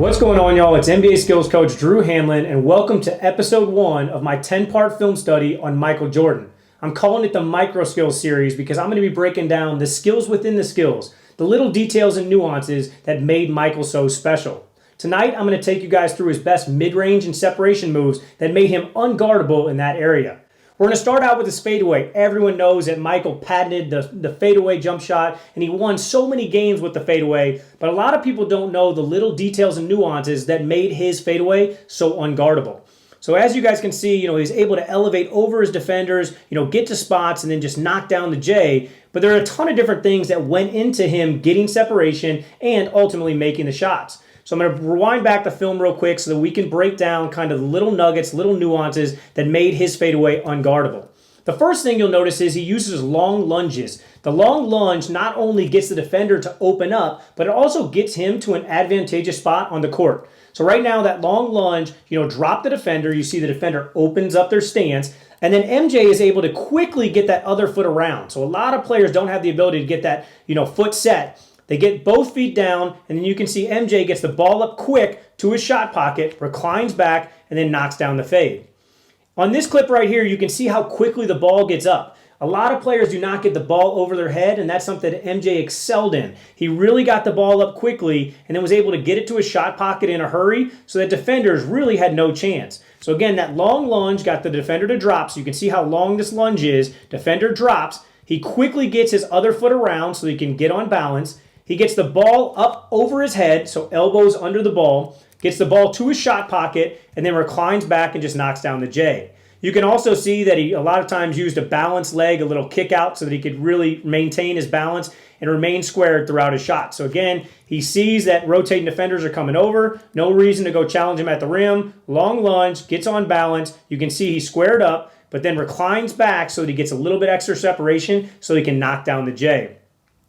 What's going on, y'all? It's NBA skills coach Drew Hanlen, and welcome to episode 1 of my 10-part film study on Michael Jordan. I'm calling it the Micro Skills series because I'm going to be breaking down the skills within the skills, the little details and nuances that made Michael so special. Tonight, I'm going to take you guys through his best mid-range and separation moves that made him unguardable in that area. We're going to start out with his fadeaway. Everyone knows that Michael patented the fadeaway jump shot, and he won so many games with the fadeaway, but a lot of people don't know the little details and nuances that made his fadeaway so unguardable. So as you guys can see, he's able to elevate over his defenders, get to spots, and then just knock down the J. But there are a ton of different things that went into him getting separation and ultimately making the shots. So I'm going to rewind back the film real quick so that we can break down kind of the little nuggets, little nuances that made his fadeaway unguardable. The first thing you'll notice is he uses long lunges. The long lunge not only gets the defender to open up, but it also gets him to an advantageous spot on the court. So right now, that long lunge, drop the defender. You see the defender opens up their stance. And then MJ is able to quickly get that other foot around. So a lot of players don't have the ability to get that, foot set. They get both feet down, and then you can see MJ gets the ball up quick to his shot pocket, reclines back, and then knocks down the fade. On this clip right here, you can see how quickly the ball gets up. A lot of players do not get the ball over their head, and that's something that MJ excelled in. He really got the ball up quickly and then was able to get it to his shot pocket in a hurry so that defenders really had no chance. So again, that long lunge got the defender to drop, so you can see how long this lunge is. Defender drops. He quickly gets his other foot around so he can get on balance. He gets the ball up over his head, so elbows under the ball, gets the ball to his shot pocket, and then reclines back and just knocks down the J. You can also see that he a lot of times used a balanced leg, a little kick out, so that he could really maintain his balance and remain squared throughout his shot. So again, he sees that rotating defenders are coming over, no reason to go challenge him at the rim, long lunge, gets on balance. You can see he's squared up, but then reclines back so that he gets a little bit extra separation so he can knock down the J.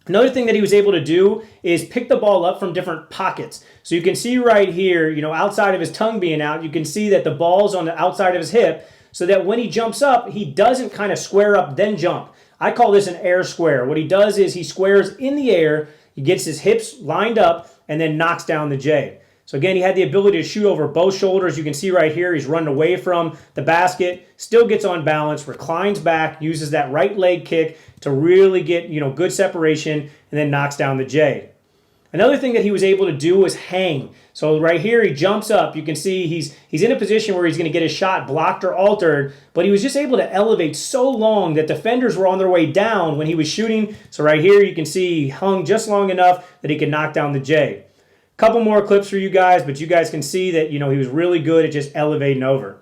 Another thing that he was able to do is pick the ball up from different pockets. So you can see right here, outside of his tongue being out, you can see that the ball's on the outside of his hip so that when he jumps up, he doesn't kind of square up then jump. I call this an air square. What he does is he squares in the air, he gets his hips lined up, and then knocks down the J. So again, he had the ability to shoot over both shoulders. You can see right here, he's running away from the basket, still gets on balance, reclines back, uses that right leg kick to really get, good separation, and then knocks down the J. Another thing that he was able to do was hang. So right here, he jumps up. You can see he's in a position where he's going to get his shot blocked or altered, but he was just able to elevate so long that defenders were on their way down when he was shooting. So right here, you can see he hung just long enough that he could knock down the J. Couple more clips for you guys, but you guys can see that, he was really good at just elevating over.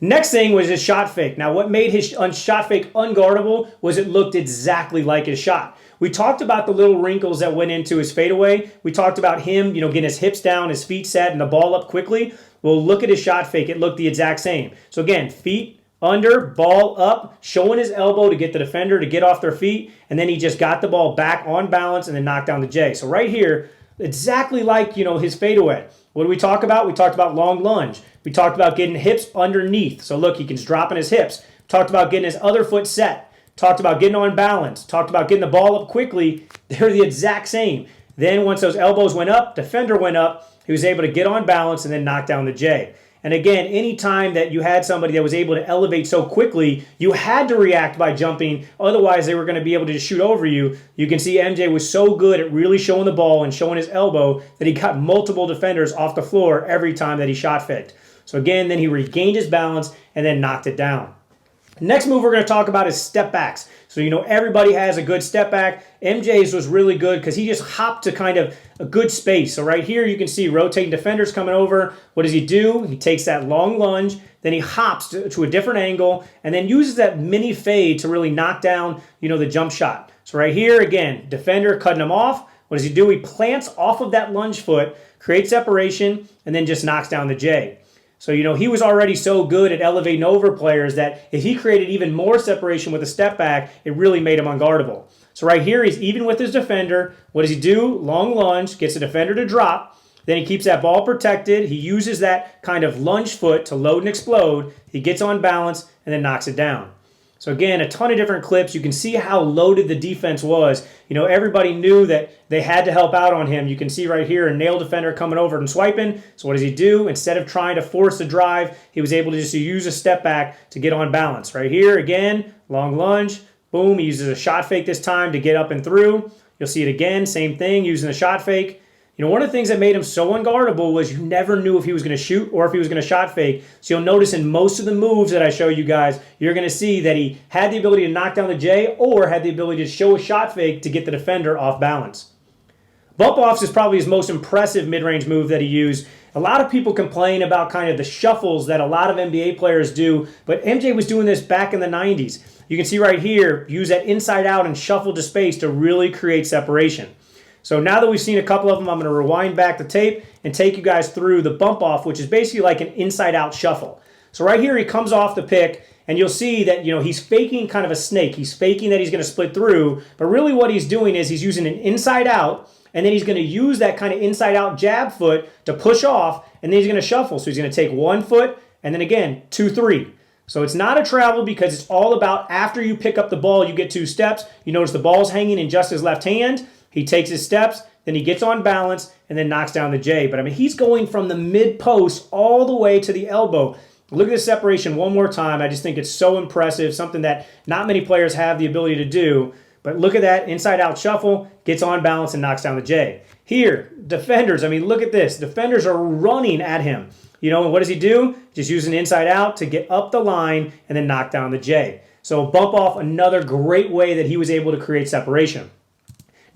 Next thing was his shot fake. Now, what made his shot fake unguardable was it looked exactly like his shot. We talked about the little wrinkles that went into his fadeaway. We talked about him, getting his hips down, his feet set, and the ball up quickly. Well, look at his shot fake. It looked the exact same. So again, feet under, ball up, showing his elbow to get the defender to get off their feet, and then he just got the ball back on balance and then knocked down the J. So right here, exactly like, his fadeaway. What did we talk about? We talked about long lunge. We talked about getting hips underneath. So look, he can drop in his hips. Talked about getting his other foot set. Talked about getting on balance. Talked about getting the ball up quickly. They're the exact same. Then once those elbows went up, defender went up, he was able to get on balance and then knock down the J. And again, anytime that you had somebody that was able to elevate so quickly, you had to react by jumping. Otherwise, they were going to be able to just shoot over you. You can see MJ was so good at really showing the ball and showing his elbow that he got multiple defenders off the floor every time that he shot faked. So again, then he regained his balance and then knocked it down. Next move we're going to talk about is step backs. So, everybody has a good step back. MJ's was really good because he just hopped to kind of a good space. So right here you can see rotating defenders coming over. What does he do? He takes that long lunge, then he hops to a different angle, and then uses that mini fade to really knock down, the jump shot. So right here, again, defender cutting him off. What does he do? He plants off of that lunge foot, creates separation, and then just knocks down the J. So, he was already so good at elevating over players that if he created even more separation with a step back, it really made him unguardable. So right here, he's even with his defender. What does he do? Long lunge, gets the defender to drop. Then he keeps that ball protected. He uses that kind of lunge foot to load and explode. He gets on balance and then knocks it down. So again, a ton of different clips. You can see how loaded the defense was. You know, everybody knew that they had to help out on him. You can see right here a nail defender coming over and swiping. So what does he do? Instead of trying to force a drive, he was able to just use a step back to get on balance. Right here, again, long lunge. Boom, he uses a shot fake this time to get up and through. You'll see it again, same thing, using a shot fake. You know, one of the things that made him so unguardable was you never knew if he was going to shoot or if he was going to shot fake. So you'll notice in most of the moves that I show you guys, you're going to see that he had the ability to knock down the J or had the ability to show a shot fake to get the defender off balance. Bump offs is probably his most impressive mid-range move that he used. A lot of people complain about kind of the shuffles that a lot of NBA players do, but MJ was doing this back in the 90s. You can see right here, use that inside out and shuffle to space to really create separation. So now that we've seen a couple of them, I'm going to rewind back the tape and take you guys through the bump off, which is basically like an inside out shuffle. So right here, he comes off the pick and you'll see that, you know, he's faking kind of a snake. He's faking that he's going to split through, but really what he's doing is he's using an inside out and then he's going to use that kind of inside out jab foot to push off and then he's going to shuffle. So he's going to take 1 foot and then again, 2, 3. So it's not a travel because it's all about after you pick up the ball, you get 2 steps. You notice the ball's hanging in just his left hand. He takes his steps, then he gets on balance, and then knocks down the J. But I mean, he's going from the mid-post all the way to the elbow. Look at this separation one more time. I just think it's so impressive, something that not many players have the ability to do. But look at that inside-out shuffle, gets on balance, and knocks down the J. Here, defenders, I mean, look at this. Defenders are running at him. You know, and what does he do? Just use an inside out to get up the line and then knock down the J. So bump off, another great way that he was able to create separation.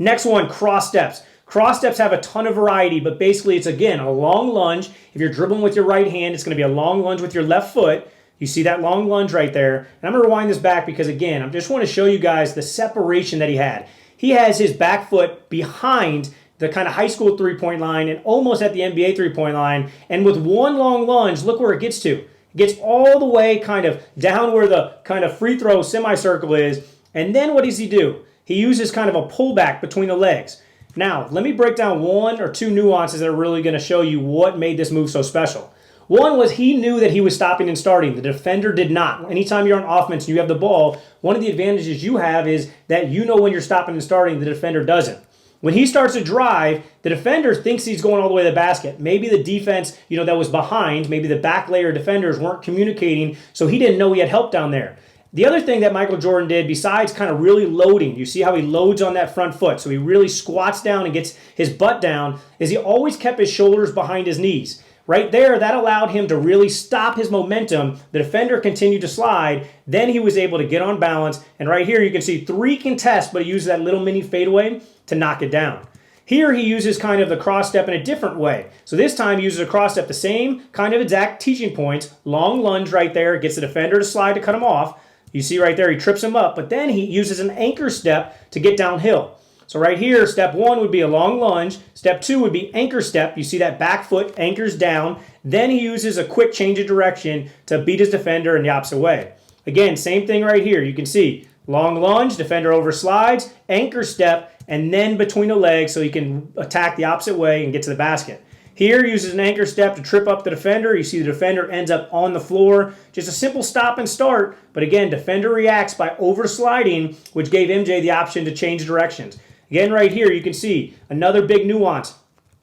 Next one, cross steps. Cross steps have a ton of variety, but basically it's, again, a long lunge. If you're dribbling with your right hand, it's going to be a long lunge with your left foot. You see that long lunge right there. And I'm going to rewind this back because, again, I just want to show you guys the separation that he had. He has his back foot behind the kind of high school three-point line and almost at the NBA three-point line. And with one long lunge, look where it gets to. It gets all the way kind of down where the kind of free throw semicircle is. And then what does he do? He uses kind of a pullback between the legs. Now, let me break down 1 or 2 nuances that are really going to show you what made this move so special. One was he knew that he was stopping and starting. The defender did not. Anytime you're on offense and you have the ball, one of the advantages you have is that you know when you're stopping and starting, the defender doesn't. When he starts to drive, the defender thinks he's going all the way to the basket. Maybe the defense, you know, that was behind, maybe the back layer defenders weren't communicating, so he didn't know he had help down there. The other thing that Michael Jordan did, besides kind of really loading, you see how he loads on that front foot, so he really squats down and gets his butt down, is he always kept his shoulders behind his knees. Right there, that allowed him to really stop his momentum. The defender continued to slide. Then he was able to get on balance. And right here, you can see 3 contests, but he uses that little mini fadeaway to knock it down. Here, he uses kind of the cross step in a different way. So this time, he uses a cross step, the same kind of exact teaching points. Long lunge right there, gets the defender to slide to cut him off. You see right there, he trips him up. But then he uses an anchor step to get downhill. So right here, step 1 would be a long lunge. Step 2 would be anchor step. You see that back foot anchors down. Then he uses a quick change of direction to beat his defender in the opposite way. Again, same thing right here. You can see long lunge, defender over slides, anchor step, and then between the legs so he can attack the opposite way and get to the basket. Here, he uses an anchor step to trip up the defender. You see the defender ends up on the floor. Just a simple stop and start. But again, defender reacts by over-sliding, which gave MJ the option to change directions. Again, right here, you can see another big nuance.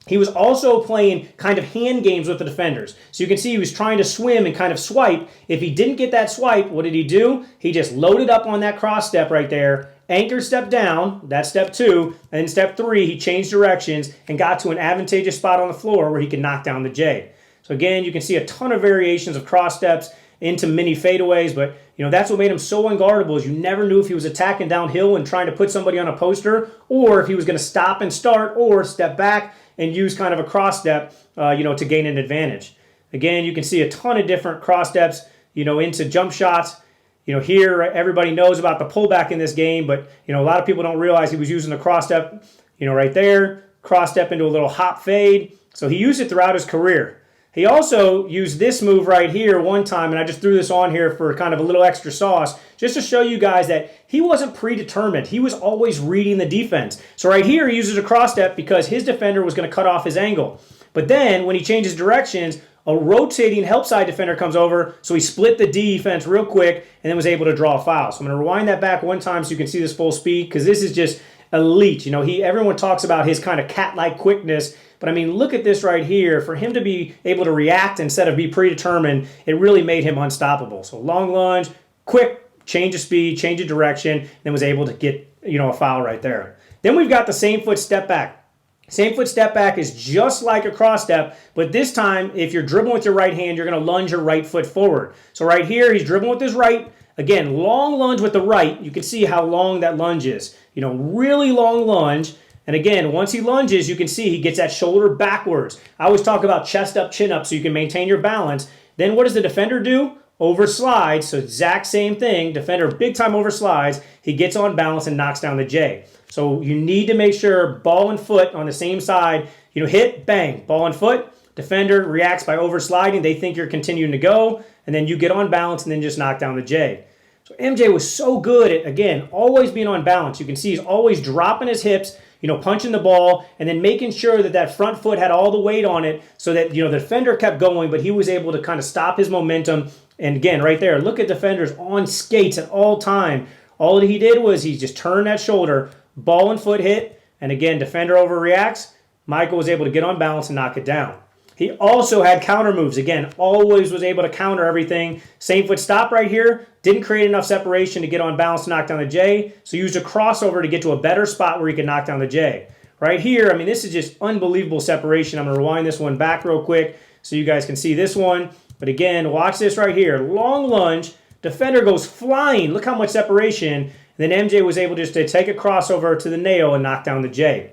He was also playing kind of hand games with the defenders. So you can see he was trying to swim and kind of swipe. If he didn't get that swipe, what did he do? He just loaded up on that cross step right there, anchor step down, that's step 2, and then step 3, he changed directions and got to an advantageous spot on the floor where he could knock down the J. So again, you can see a ton of variations of cross steps into mini fadeaways, but you know that's what made him so unguardable is you never knew if he was attacking downhill and trying to put somebody on a poster or if he was going to stop and start or step back and use kind of a cross step to gain an advantage. Again, you can see a ton of different cross steps into jump shots. Here everybody knows about the pullback in this game, but a lot of people don't realize he was using the cross step right there, cross step into a little hop fade. So he used it throughout his career. He also used this move right here one time, and I just threw this on here for kind of a little extra sauce, just to show you guys that he wasn't predetermined. He was always reading the defense. So right here, he uses a cross step because his defender was going to cut off his angle. But then, when he changes directions, A rotating help side defender comes over, so he split the defense real quick and then was able to draw a foul. So I'm going to rewind that back one time so you can see this full speed, because this is just elite. You know, everyone talks about his kind of cat-like quickness, but I mean, look at this right here. For him to be able to react instead of be predetermined, it really made him unstoppable. So long lunge, quick change of speed, change of direction, then was able to get, you know, a foul right there. Then we've got the same foot step back. Same foot step back is just like a cross step, but this time, if you're dribbling with your right hand, you're going to lunge your right foot forward. So right here, he's dribbling with his right. Again, long lunge with the right. You can see how long that lunge is. You know, really long lunge. And again, once he lunges, you can see he gets that shoulder backwards. I always talk about chest up, chin up, so you can maintain your balance. Then what does the defender do? Over slides, so exact same thing. Defender big time over slides. He gets on balance and knocks down the J. So you need to make sure ball and foot on the same side, you know, hit, bang, ball and foot. Defender reacts by over sliding. They think you're continuing to go, and then you get on balance and then just knock down the J. So MJ was so good at, again, always being on balance. You can see he's always dropping his hips, you know, punching the ball, and then making sure that that front foot had all the weight on it so that, you know, the defender kept going, but he was able to kind of stop his momentum. And again, right there, look at defenders on skates at all time. All that he did was he just turned that shoulder, ball and foot hit, and again, defender overreacts. Michael was able to get on balance and knock it down. He also had counter moves. Again, always was able to counter everything. Same foot stop right here. Didn't create enough separation to get on balance to knock down the J, so used a crossover to get to a better spot where he could knock down the J. Right here, I mean, this is just unbelievable separation. I'm going to rewind this one back real quick so you guys can see this one. But again, watch this right here. Long lunge. Defender goes flying. Look how much separation. And then MJ was able just to take a crossover to the nail and knock down the J.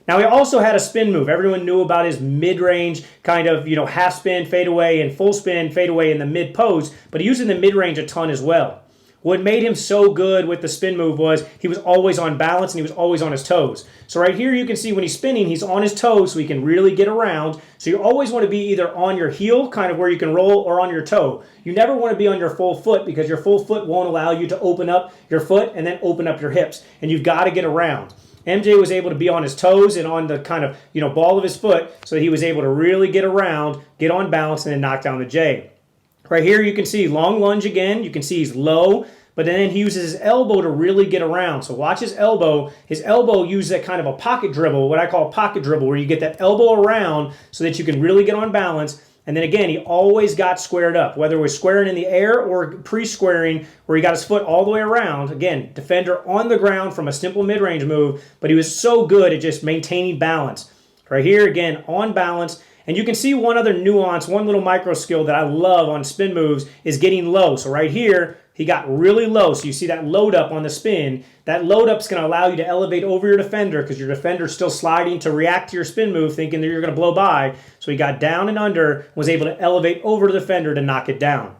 Now, he also had a spin move. Everyone knew about his mid-range kind of, you know, half spin, fadeaway, and full spin, fadeaway in the mid-post, but he used in the mid-range a ton as well. What made him so good with the spin move was he was always on balance and he was always on his toes. So right here you can see when he's spinning, he's on his toes so he can really get around. So you always want to be either on your heel, kind of where you can roll, or on your toe. You never want to be on your full foot because your full foot won't allow you to open up your foot and then open up your hips. And you've got to get around. MJ was able to be on his toes and on the kind of, you know, ball of his foot so that he was able to really get around, get on balance, and then knock down the J. Right here you can see long lunge again. You can see he's low, but then he uses his elbow to really get around. So watch his elbow. His elbow uses that kind of a pocket dribble, what I call a pocket dribble, where you get that elbow around so that you can really get on balance. And then again, he always got squared up, whether it was squaring in the air or pre-squaring where he got his foot all the way around. Again, defender on the ground from a simple mid-range move, but he was so good at just maintaining balance. Right here, again, on balance. And you can see one other nuance, one little micro skill that I love on spin moves is getting low. So right here, he got really low. So you see that load up on the spin. That load up is going to allow you to elevate over your defender because your defender's still sliding to react to your spin move thinking that you're going to blow by. So he got down and under, was able to elevate over the defender to knock it down.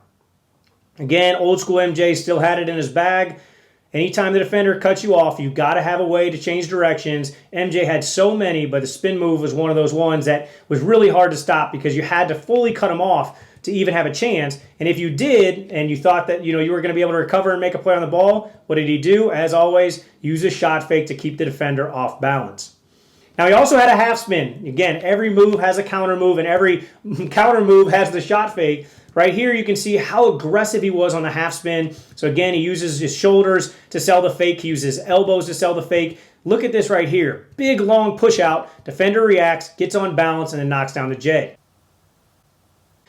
Again, old school MJ still had it in his bag. Anytime the defender cuts you off, you've got to have a way to change directions. MJ had so many, but the spin move was one of those ones that was really hard to stop because you had to fully cut him off to even have a chance. And if you did, and you thought that you were going to be able to recover and make a play on the ball, what did he do? As always, use a shot fake to keep the defender off balance. Now, he also had a half spin. Again, every move has a counter move, and every counter move has the shot fake. Right here, you can see how aggressive he was on the half spin. So again, he uses his shoulders to sell the fake. He uses his elbows to sell the fake. Look at this right here. Big, long push out. Defender reacts, gets on balance, and then knocks down the J.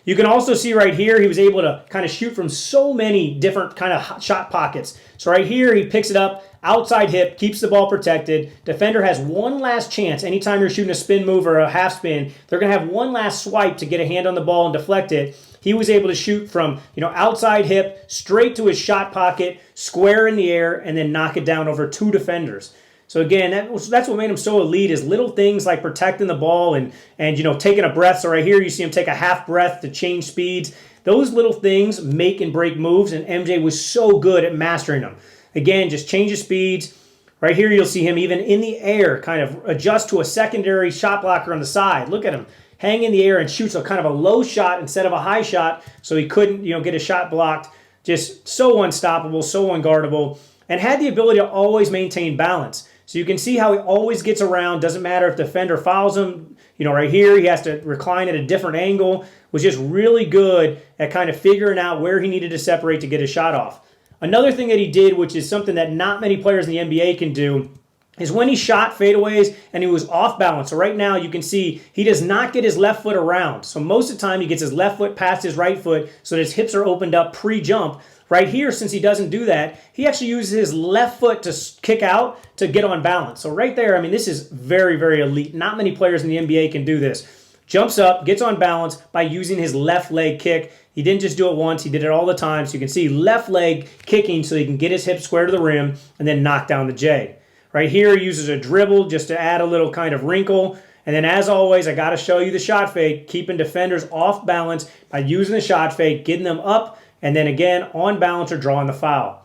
You can also see right here, he was able to kind of shoot from so many different kind of shot pockets. So right here, he picks it up, outside hip, keeps the ball protected. Defender has one last chance. Anytime you're shooting a spin move or a half spin, they're going to have one last swipe to get a hand on the ball and deflect it. He was able to shoot from, outside hip, straight to his shot pocket, square in the air, and then knock it down over two defenders. So again, that's what made him so elite is little things like protecting the ball and taking a breath. So right here you see him take a half breath to change speeds. Those little things make and break moves, and MJ was so good at mastering them. Again, just change his speeds. Right here you'll see him even in the air kind of adjust to a secondary shot blocker on the side. Look at him hang in the air and shoots a kind of a low shot instead of a high shot so he couldn't get his shot blocked. Just so unstoppable, so unguardable, and had the ability to always maintain balance. So you can see how he always gets around. Doesn't matter if the defender fouls him. You know, right here, he has to recline at a different angle. Was just really good at kind of figuring out where he needed to separate to get his shot off. Another thing that he did, which is something that not many players in the NBA can do, is when he shot fadeaways and he was off balance. So right now you can see he does not get his left foot around. So most of the time he gets his left foot past his right foot so that his hips are opened up pre-jump. Right here, since he doesn't do that, he actually uses his left foot to kick out to get on balance. So right there, I mean, this is very, very elite. Not many players in the NBA can do this. Jumps up, gets on balance by using his left leg kick. He didn't just do it once, he did it all the time. So you can see left leg kicking so he can get his hips square to the rim and then knock down the J. Right here, he uses a dribble just to add a little kind of wrinkle. And then as always, I got to show you the shot fake, keeping defenders off balance by using the shot fake, getting them up, and then again, on balance or drawing the foul.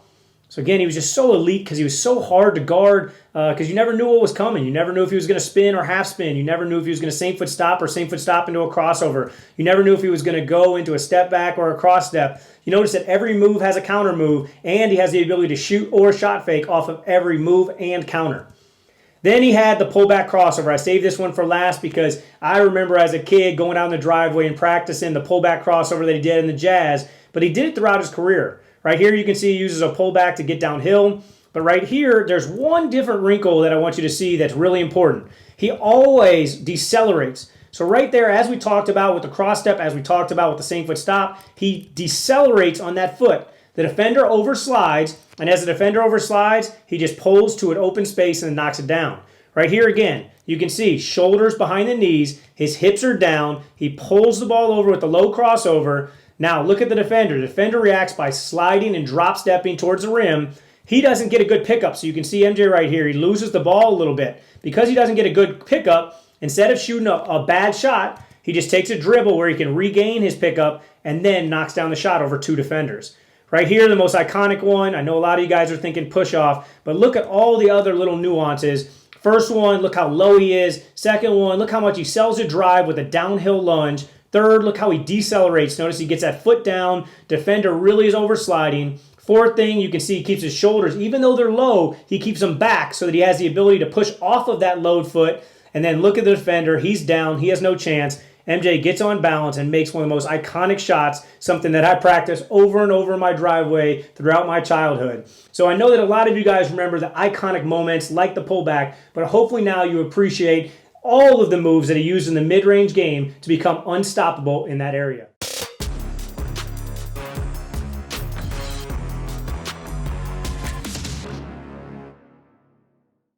So again, he was just so elite because he was so hard to guard because you never knew what was coming. You never knew if he was going to spin or half spin. You never knew if he was going to same foot stop or same foot stop into a crossover. You never knew if he was going to go into a step back or a cross step. You notice that every move has a counter move, and he has the ability to shoot or shot fake off of every move and counter. Then he had the pullback crossover. I saved this one for last because I remember as a kid going down the driveway and practicing the pullback crossover that he did in the Jazz, but he did it throughout his career. Right here you can see he uses a pullback to get downhill, but right here there's one different wrinkle that I want you to see that's really important. He always decelerates. So right there, as we talked about with the cross step, as we talked about with the same foot stop, he decelerates on that foot. The defender overslides, and as the defender overslides, he just pulls to an open space and then knocks it down. Right here again, you can see shoulders behind the knees, his hips are down, he pulls the ball over with the low crossover. Now look at the defender. The defender reacts by sliding and drop stepping towards the rim. He doesn't get a good pickup, so you can see MJ right here. He loses the ball a little bit. Because he doesn't get a good pickup, instead of shooting a bad shot, he just takes a dribble where he can regain his pickup and then knocks down the shot over two defenders. Right here, the most iconic one. I know a lot of you guys are thinking push off, but look at all the other little nuances. First one, look how low he is. Second one, look how much he sells a drive with a downhill lunge. Third, look how he decelerates. Notice he gets that foot down. Defender really is oversliding. Fourth thing, you can see he keeps his shoulders, even though they're low, he keeps them back so that he has the ability to push off of that load foot. And then look at the defender. He's down. He has no chance. MJ gets on balance and makes one of the most iconic shots, something that I practiced over and over in my driveway throughout my childhood. So I know that a lot of you guys remember the iconic moments like the pullback, but hopefully now you appreciate all of the moves that he used in the mid-range game to become unstoppable in that area.